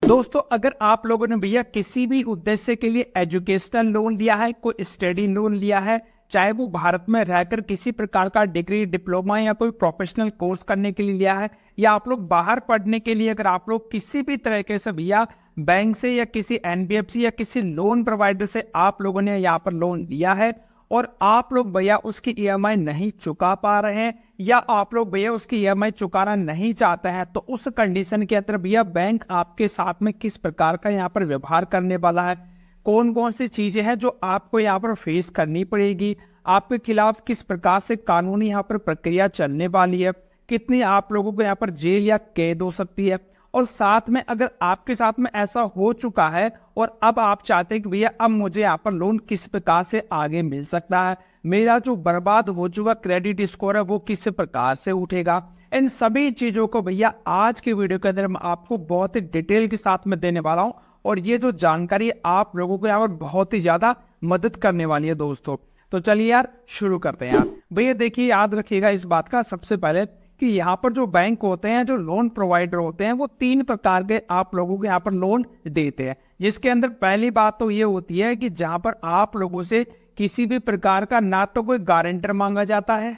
दोस्तों, अगर आप लोगों ने भैया किसी भी उद्देश्य के लिए एजुकेशनल लोन लिया है, कोई स्टडी लोन लिया है, चाहे वो भारत में रहकर किसी प्रकार का डिग्री, डिप्लोमा या कोई प्रोफेशनल कोर्स करने के लिए लिया है, या आप लोग बाहर पढ़ने के लिए अगर आप लोग किसी भी तरीके से भैया बैंक से या किसी एनबीएफसी या किसी लोन प्रोवाइडर से आप लोगों ने यहाँ पर लोन लिया है और आप लोग भैया उसकी ईएमआई नहीं चुका पा रहे हैं, या आप लोग भैया उसकी ईएमआई चुकाना नहीं चाहते हैं, तो उस कंडीशन के अंदर भैया बैंक आपके साथ में किस प्रकार का यहाँ पर व्यवहार करने वाला है, कौन कौन सी चीजें हैं जो आपको यहाँ पर फेस करनी पड़ेगी, आपके खिलाफ किस प्रकार से कानूनी यहाँ पर प्रक्रिया चलने वाली है, कितनी आप लोगों को यहाँ पर जेल या कैद हो सकती है, और साथ में अगर आपके साथ में ऐसा हो चुका है और अब आप चाहते हैं कि भैया अब मुझे यहाँ पर लोन किस प्रकार से आगे मिल सकता है, मेरा जो बर्बाद हो चुका क्रेडिट स्कोर है वो किस प्रकार से उठेगा, इन सभी चीजों को भैया आज के वीडियो के अंदर मैं आपको बहुत ही डिटेल के साथ में देने वाला हूं। और ये जो जानकारी आप लोगों को यहाँ पर बहुत ही ज्यादा मदद करने वाली है दोस्तों। तो चलिए यार शुरू करते हैं यार। भैया देखिए, याद रखिएगा इस बात का सबसे पहले कि यहाँ पर जो बैंक होते हैं, जो लोन प्रोवाइडर होते हैं, वो 3 प्रकार के आप लोगों को यहाँ पर लोन देते हैं। जिसके अंदर पहली बात तो ये होती है कि जहाँ पर आप लोगों से किसी भी प्रकार का ना तो कोई गारंटर मांगा जाता है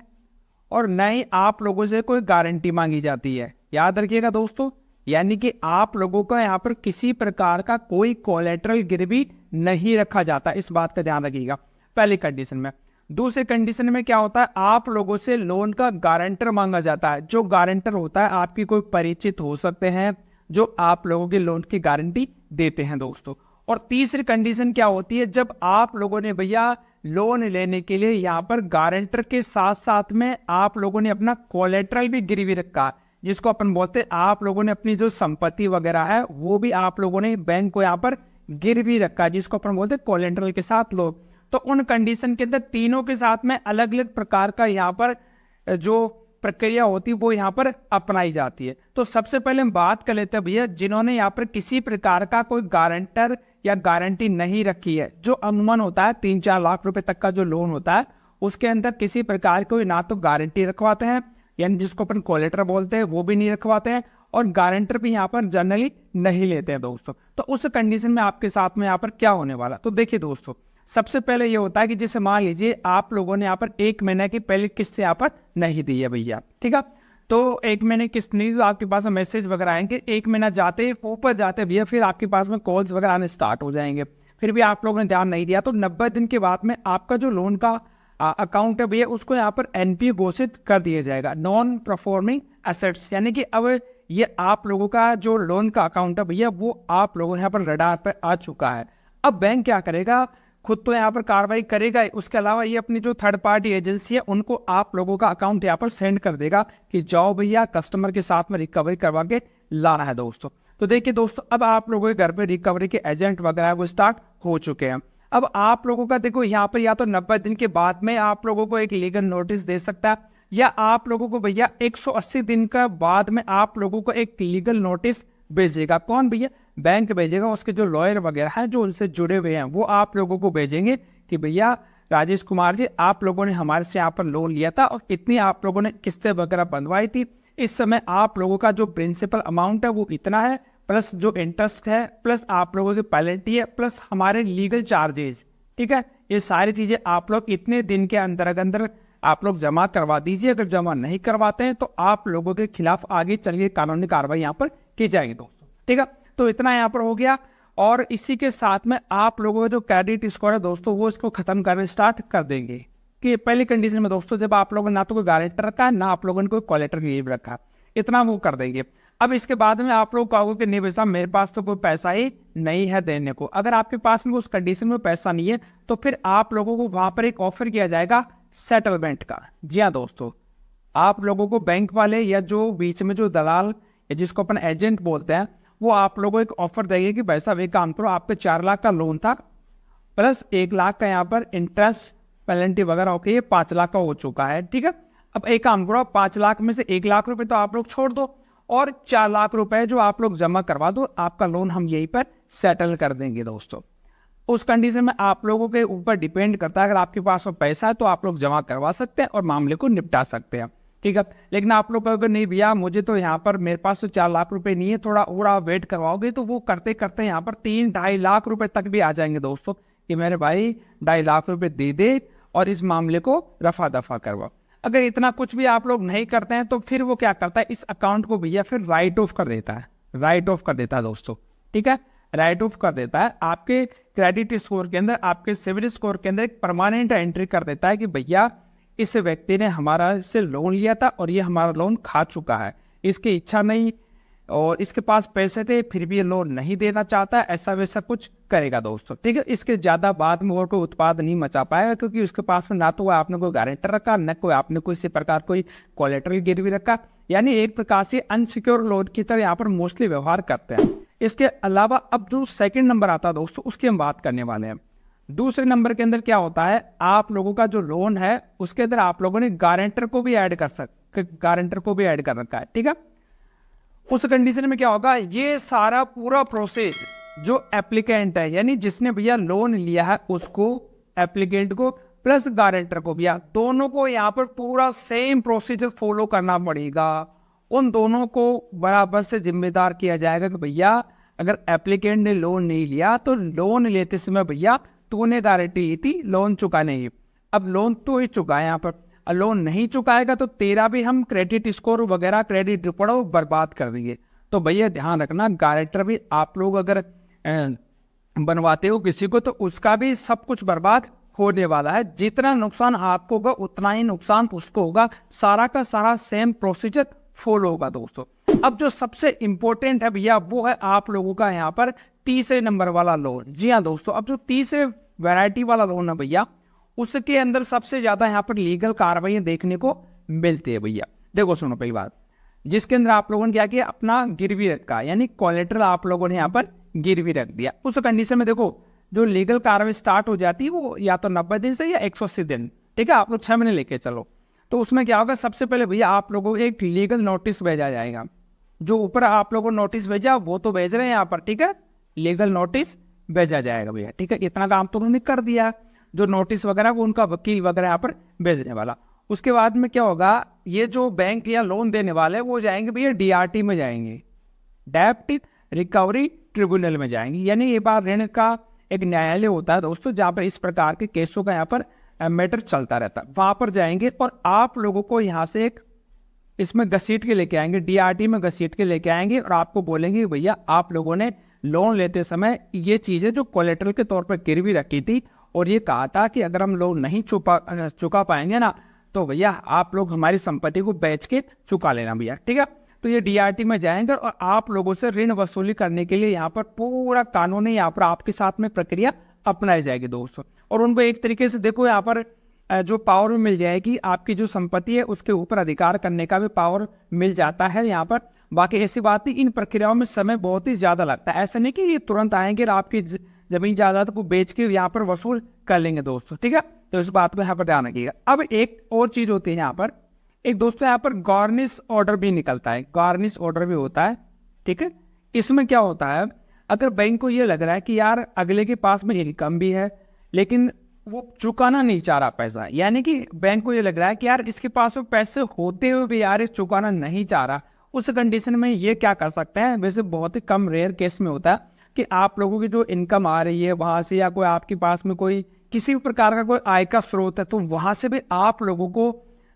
और न ही आप लोगों से कोई गारंटी मांगी जाती है। याद रखिएगा दोस्तों, यानी कि आप लोगों का यहाँ पर किसी प्रकार का कोई कोलेटरल गिरवी नहीं रखा जाता, इस बात का ध्यान रखिएगा पहली कंडीशन में। दूसरी कंडीशन में क्या होता है, आप लोगों से लोन का गारंटर मांगा जाता है। जो गारंटर होता है आपकी कोई परिचित हो सकते हैं जो आप लोगों के लोन की गारंटी देते हैं दोस्तों। और तीसरी कंडीशन क्या होती है, जब आप लोगों ने भैया लोन लेने के लिए यहाँ पर गारंटर के साथ साथ में आप लोगों ने अपना कोलेटरल भी गिरवी रखा, जिसको अपन बोलते हैं आप लोगों ने अपनी जो संपत्ति वगैरह है वो भी आप लोगों ने बैंक को यहाँ पर गिरवी रखा, जिसको अपन बोलते हैं कोलेटरल के साथ लोन। तो उन कंडीशन के अंदर तीनों के साथ में अलग अलग प्रकार का यहाँ पर जो प्रक्रिया होती है वो यहाँ पर अपनाई जाती है। तो सबसे पहले हम बात कर लेते हैं भैया जिन्होंने यहाँ पर किसी प्रकार का कोई गारंटर या गारंटी नहीं रखी है। जो अनुमान होता है 3-4 लाख रुपए तक का जो लोन होता है उसके अंदर किसी प्रकार कोई ना तो गारंटी रखवाते हैं, यानी जिसको अपन कोलेटर बोलते हैं, वो भी नहीं रखवाते हैं, और गारंटर भी यहाँ पर जनरली नहीं लेते हैं दोस्तों। तो उस कंडीशन में आपके साथ में यहाँ पर क्या होने वाला, तो देखिए दोस्तों, सबसे पहले ये होता है कि जैसे मान लीजिए आप लोगों ने यहाँ पर 1 महीने की पहले किस्त यहाँ पर नहीं दी है भैया, ठीक है, तो 1 महीने किस्त नहीं, तो आपके पास मैसेज वगैरह आएंगे, 1 महीना जाते ऊपर जाते भैया फिर आपके पास में कॉल्स वगैरह आने स्टार्ट हो जाएंगे, फिर भी आप लोगों ने ध्यान नहीं दिया, तो 90 दिन के बाद में आपका जो लोन का अकाउंट है भैया उसको यहाँ पर एनपीए घोषित कर दिया जाएगा, नॉन परफॉर्मिंग एसेट्स, यानी कि अब ये आप लोगों का जो लोन का अकाउंट है भैया वो आप लोगों यहाँ पर रडार पर आ चुका है। अब बैंक क्या करेगा, खुद तो यहाँ पर कार्रवाई करेगा, उसके अलावा ये अपनी जो थर्ड पार्टी एजेंसी है उनको आप लोगों का अकाउंट यहाँ पर सेंड कर देगा कि जाओ भैया कस्टमर के साथ में रिकवरी करवा के लाना है दोस्तों। तो देखिए दोस्तों, अब आप लोगों के घर पे रिकवरी के एजेंट वगैरह वो स्टार्ट हो चुके हैं। अब आप लोगों का देखो यहाँ पर या तो 90 दिन के बाद में आप लोगों को एक लीगल नोटिस दे सकता है, या आप लोगों को भैया 180 दिन का बाद में आप लोगों को एक लीगल नोटिस भेजेगा। कौन भैया, बैंक भेजेगा, उसके जो लॉयर वगैरह हैं जो उनसे जुड़े हुए हैं वो आप लोगों को भेजेंगे कि भैया राजेश कुमार जी आप लोगों ने हमारे से यहाँ पर लोन लिया था और कितनी आप लोगों ने किस्तें वगैरह बनवाई थी, इस समय आप लोगों का जो प्रिंसिपल अमाउंट है वो इतना है, प्लस जो इंटरेस्ट है, प्लस आप लोगों की पेनल्टी है, प्लस हमारे लीगल चार्जेज, ठीक है, ये सारी चीजें आप लोग इतने दिन के अंदर आप लोग जमा करवा दीजिए। अगर जमा नहीं करवाते हैं तो आप लोगों के खिलाफ आगे चलिए कानूनी कार्रवाई यहाँ पर की जाएगी दोस्तों, ठीक है। तो इतना यहाँ पर हो गया, और इसी के साथ में आप लोगों का जो क्रेडिट स्कोर है दोस्तों वो इसको खत्म करने स्टार्ट कर देंगे। कि पहली कंडीशन में दोस्तों जब आप लोगों ने ना तो कोई गारंटर रखा है ना आप लोगों ने कोई कोलेटर गिरवी रखा है, इतना वो कर देंगे। अब इसके बाद में आप लोग कहोगे कि नहीं भाई साहब मेरे पास तो कोई पैसा ही नहीं है देने को। अगर आपके पास में उस कंडीशन में पैसा नहीं है तो फिर आप लोगों को वहां पर एक ऑफर किया जाएगा सेटलमेंट का। जी हाँ दोस्तों, आप लोगों को बैंक वाले या जो बीच में जो दलाल या जिसको अपन एजेंट बोलते हैं वो आप लोगों को एक ऑफर देंगे कि भाई साहब एक काम करो, आपके 4 लाख का लोन था प्लस 1 लाख का यहाँ पर इंटरेस्ट पेनल्टी वगैरह होकर ये 5 लाख का हो चुका है, ठीक है। अब एक काम करो, 5 लाख में से 1 लाख रुपए तो आप लोग छोड़ दो और 4 लाख रुपए जो आप लोग जमा करवा दो, आपका लोन हम यहीं पर सेटल कर देंगे दोस्तों। उस कंडीशन में आप लोगों के ऊपर डिपेंड करता है, अगर आपके पास में पैसा है तो आप लोग जमा करवा सकते हैं और मामले को निपटा सकते हैं, ठीक है। लेकिन आप लोग अगर नहीं भैया मुझे तो यहाँ पर मेरे पास तो 4 लाख रुपए नहीं है, थोड़ा और आप वेट करवाओगे, तो वो करते करते यहाँ पर 3-2.5 लाख रुपए तक भी आ जाएंगे दोस्तों, कि मेरे भाई 2.5 लाख रुपए दे दे और इस मामले को रफा दफा करवाओ। अगर इतना कुछ भी आप लोग नहीं करते हैं तो फिर वो क्या करता है, इस अकाउंट को भैया फिर राइट ऑफ कर देता है, राइट ऑफ कर देता है दोस्तों। ठीक है, राइट ऑफ कर देता है, आपके क्रेडिट स्कोर के अंदर, आपके सिविल स्कोर के अंदर एक परमानेंट एंट्री कर देता है कि भैया इस व्यक्ति ने हमारा से लोन लिया था और ये हमारा लोन खा चुका है, इसकी इच्छा नहीं और इसके पास पैसे थे फिर भी ये लोन नहीं देना चाहता, ऐसा वैसा कुछ करेगा दोस्तों। ठीक है, इसके ज्यादा बाद में और कोई उत्पाद नहीं मचा पाएगा, क्योंकि उसके पास में ना तो आपने कोई गारंटर रखा, न कोई आपने कोई इसी प्रकार कोई कोलेटरल गिरवी रखा, यानी एक प्रकार से अनसिक्योर लोन की तरह यहाँ पर मोस्टली व्यवहार करते हैं। इसके अलावा अब जो सेकंड नंबर आता है दोस्तों, उसकी हम बात करने वाले हैं। दूसरे नंबर के अंदर क्या होता है, आप लोगों का जो लोन है उसके अंदर आप लोगों ने गारंटर को भी ऐड कर रखा है। ठीक है, उस कंडीशन में क्या होगा, ये सारा पूरा प्रोसेस जो एप्लीकेंट है, यानी जिसने भैया लोन लिया है उसको, एप्लीकेंट को प्लस गारंटर को, भैया दोनों को यहाँ पर पूरा सेम प्रोसीजर फॉलो करना पड़ेगा। उन दोनों को बराबर से जिम्मेदार किया जाएगा कि भैया अगर एप्लीकेंट ने लोन नहीं लिया तो लोन लेते समय भैया तूने गारंटी ली थी लोन चुकाने की, अब लोन तो ही चुका है यहाँ पर, लोन नहीं चुकाएगा तो तेरा भी हम क्रेडिट स्कोर वगैरह क्रेडिट रिपोर्ट बर्बाद कर देंगे। तो भैया ध्यान रखना, गारंटर भी आप लोग अगर बनवाते हो किसी को तो उसका भी सब कुछ बर्बाद होने वाला है, जितना नुकसान आपको होगा उतना ही नुकसान उसको होगा, सारा का सारा सेम प्रोसीजर फॉलो होगा दोस्तों। अब जो सबसे इंपॉर्टेंट है भैया वो है आप लोगों का यहाँ पर तीसरे नंबर वाला लोन। जी हाँ दोस्तों, अब जो तीसरे वैरायटी वाला लोन है भैया उसके अंदर सबसे ज्यादा यहाँ पर लीगल कार्रवाई देखने को मिलती है भैया। देखो सुनो, पहली बात, जिसके अंदर आप लोगों ने क्या किया, अपना गिरवी रखा, यानी कोलेटरल आप लोगों ने यहाँ पर गिरवी रख दिया, उस कंडीशन में देखो जो लीगल कार्रवाई स्टार्ट हो जाती है वो या तो 90 दिन से या 180 दिन। ठीक है, आप लोग 6 महीने लेके चलो। तो उसमें क्या होगा, सबसे पहले भैया आप लोगों को एक लीगल नोटिस भेजा जाएगा, जो ऊपर आप लोगों ने नोटिस भेजा वो तो भेज रहे हैं यहाँ पर। ठीक है, लीगल नोटिस भेजा जाएगा भैया। ठीक है, इतना काम तो उन्होंने कर दिया, जो नोटिस वगैरह वो उनका वकील वगैरह यहाँ पर भेजने वाला। उसके बाद में क्या होगा, ये जो बैंक या लोन देने वाले वो जाएंगे भैया डीआरटी में जाएंगे, डेब्ट रिकवरी ट्रिब्यूनल में जाएंगे, यानी ये बार ऋण का एक न्यायालय होता है दोस्तों जहाँ पर इस प्रकार के केसों का यहाँ पर मैटर चलता रहता है, वहां पर जाएंगे और आप लोगों को यहाँ से एक इसमें घसीट के लेके आएंगे, डीआरटी में घसीट के लेके आएंगे और आपको बोलेंगे भैया आप लोगों ने लोन लेते समय ये चीजें जो कोलेटरल के तौर पर गिरवी रखी थी और ये कहा था कि अगर हम लोन नहीं चुका पाएंगे ना तो भैया आप लोग हमारी संपत्ति को बेच के चुका लेना भैया। ठीक है, तो ये डीआरटी में जाएंगे और आप लोगों से ऋण वसूली करने के लिए यहाँ पर पूरा कानूनी यहाँ पर आपके साथ में प्रक्रिया अपनाई जाएगी दोस्तों। और उनको एक तरीके से देखो यहाँ पर जो पावर भी मिल जाएगी, आपकी जो संपत्ति है उसके ऊपर अधिकार करने का भी पावर मिल जाता है यहाँ पर। बाकी ऐसी बात नहीं, इन प्रक्रियाओं में समय बहुत ही ज्यादा लगता है, ऐसा नहीं कि ये तुरंत आएंगे और आपकी जमीन जायदाद को बेच के यहाँ पर वसूल कर लेंगे दोस्तों। ठीक है, तो इस बात को यहाँ पर ध्यान रखिएगा। अब एक और चीज होती है यहाँ पर, एक दोस्तों यहाँ पर गार्निश ऑर्डर भी निकलता है, गार्निश ऑर्डर भी होता है। ठीक है, इसमें क्या होता है, अगर बैंक को ये लग रहा है कि यार अगले के पास में इनकम भी है लेकिन वो चुकाना नहीं चाह रहा पैसा, यानी कि बैंक को ये लग रहा है कि यार इसके पास में पैसे होते हुए भी यार चुकाना नहीं चाह रहा, उस कंडीशन में ये क्या कर सकते हैं, वैसे बहुत ही कम रेयर केस में होता है कि आप लोगों की जो इनकम आ रही है वहां से या कोई आपके पास में कोई किसी भी प्रकार का कोई आय का स्रोत है तो वहां से भी आप लोगों को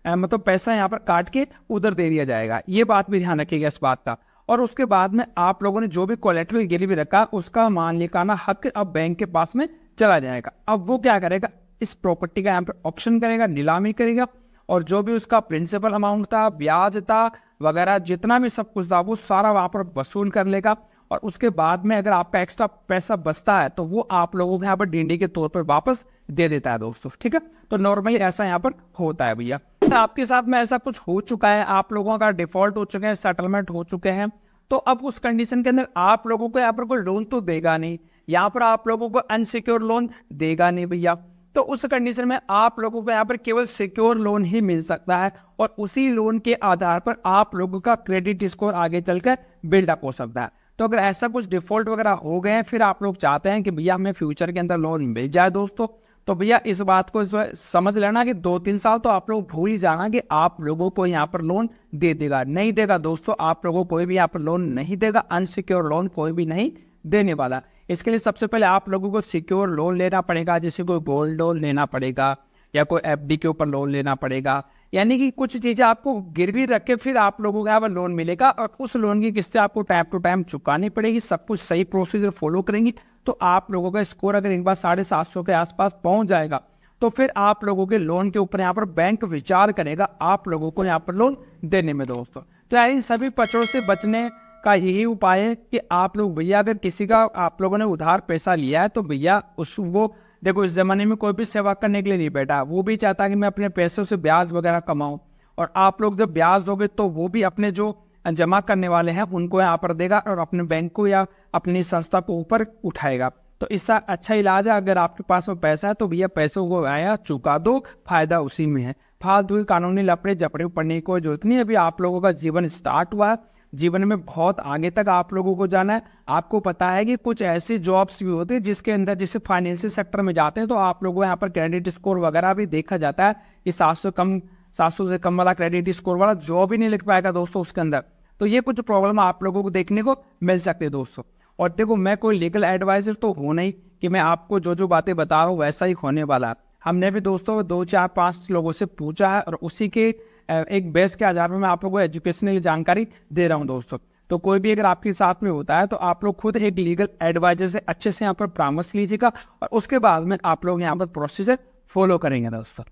मतलब पैसा यहाँ पर काट के उधर दे दिया जाएगा। ये बात भी ध्यान रखिएगा इस बात का। और उसके बाद में आप लोगों ने जो भी कोलेटरल गिरवी रखा उसका मालिकाना हक अब बैंक के पास में चला जाएगा। अब वो क्या करेगा, इस प्रॉपर्टी का यहाँ पर ऑप्शन करेगा, नीलामी करेगा और जो भी उसका प्रिंसिपल अमाउंट था, ब्याज था वगैरह जितना भी सब कुछ था वो सारा वहां पर वसूल कर लेगा। और उसके बाद में अगर आपका एक्स्ट्रा पैसा बचता है तो वो आप लोगों के यहाँ पर डीडी के तौर पर वापस दे देता है दोस्तों। ठीक है, तो नॉर्मली ऐसा यहाँ पर होता है भैया। आपके साथ में ऐसा कुछ हो चुका है, आप लोगों का डिफॉल्ट हो चुके हैं, सेटलमेंट हो चुके हैं, तो अब उस कंडीशन के अंदर आप लोगों को यहाँ पर कोई लोन तो देगा नहीं, यहाँ पर आप लोगों को अनसिक्योर लोन देगा नहीं भैया। तो उस कंडीशन में आप लोगों को यहाँ पर केवल सिक्योर लोन ही मिल सकता है और उसी लोन के आधार पर आप लोगों का क्रेडिट स्कोर आगे चलकर बिल्डअप हो सकता है। तो अगर ऐसा कुछ डिफॉल्ट वगैरह हो गए हैं फिर आप लोग चाहते हैं कि भैया हमें फ्यूचर के अंदर लोन मिल जाए दोस्तों, तो भैया इस बात को समझ लेना कि 2-3 साल तो आप लोग भूल ही जाना कि आप लोगों को यहाँ पर लोन दे देगा, नहीं देगा दोस्तों। आप लोगों को कोई भी यहाँ पर लोन नहीं देगा, अनसिक्योर लोन कोई भी नहीं देने वाला। इसके लिए सबसे पहले आप लोगों को सिक्योर लोन लेना पड़ेगा, जैसे कोई गोल्ड लोन लेना पड़ेगा या कोई एफडी के ऊपर लोन लेना पड़ेगा, यानी कि कुछ चीज़ें आपको गिरवी रख के फिर आप लोगों को यहाँ पर लोन मिलेगा और उस लोन की किस्तें आपको टाइम टू टाइम चुकानी पड़ेगी। सब कुछ सही प्रोसीजर फॉलो करेंगी तो आप लोगों का स्कोर अगर एक बार 750 के आसपास पहुंच जाएगा तो फिर आप लोगों के लोन के ऊपर यहाँ पर बैंक विचार करेगा आप लोगों को यहाँ पर लोन देने में दोस्तों। तो यार इन सभी पचड़ों से बचने का यही उपाय है कि आप लोग भैया अगर किसी का आप लोगों ने उधार पैसा लिया है तो भैया वो देखो, इस जमाने में कोई भी सेवा करने के लिए नहीं बैठा, वो भी चाहता है कि मैं अपने पैसों से ब्याज वगैरह कमाऊं, और आप लोग जब ब्याज दोगे तो वो भी अपने जो जमा करने वाले हैं उनको यहाँ पर देगा और अपने बैंक को या अपनी संस्था को ऊपर उठाएगा। तो इसका अच्छा इलाज है, अगर आपके पास में पैसा है तो भैया पैसों को आया चुका दो, फायदा उसी में है। फालतू के कानूनी लफड़े झपड़े पड़ने की कोई जरूरत नहीं है। अभी आप लोगों का जीवन स्टार्ट हुआ है, जीवन में बहुत आगे तक आप लोगों को जाना है। आपको पता है कि कुछ ऐसी जॉब्स भी होती है जिसके अंदर जैसे फाइनेंशियल सेक्टर में जाते हैं तो आप लोगों को यहाँ पर क्रेडिट स्कोर वगैरह भी देखा जाता है कि 700 से कम वाला क्रेडिट स्कोर वाला जॉब ही नहीं लिख पाएगा दोस्तों उसके अंदर। तो ये कुछ प्रॉब्लम आप लोगों को देखने को मिल सकते हैं दोस्तों। और देखो, मैं कोई लीगल एडवाइजर तो हूँ नहीं कि मैं आपको जो जो बातें बता रहा हूँ वैसा ही होने वाला है। हमने भी दोस्तों 2-4-5 लोगों से पूछा है और उसी के एक बेस के आधार पर मैं आप लोगों को एजुकेशनल जानकारी दे रहा हूँ दोस्तों। तो कोई भी अगर आपके साथ में होता है तो आप लोग खुद एक लीगल एडवाइजर से अच्छे से यहाँ पर परामर्श लीजिएगा और उसके बाद में आप लोग यहाँ पर प्रोसीजर फॉलो करेंगे दोस्तों।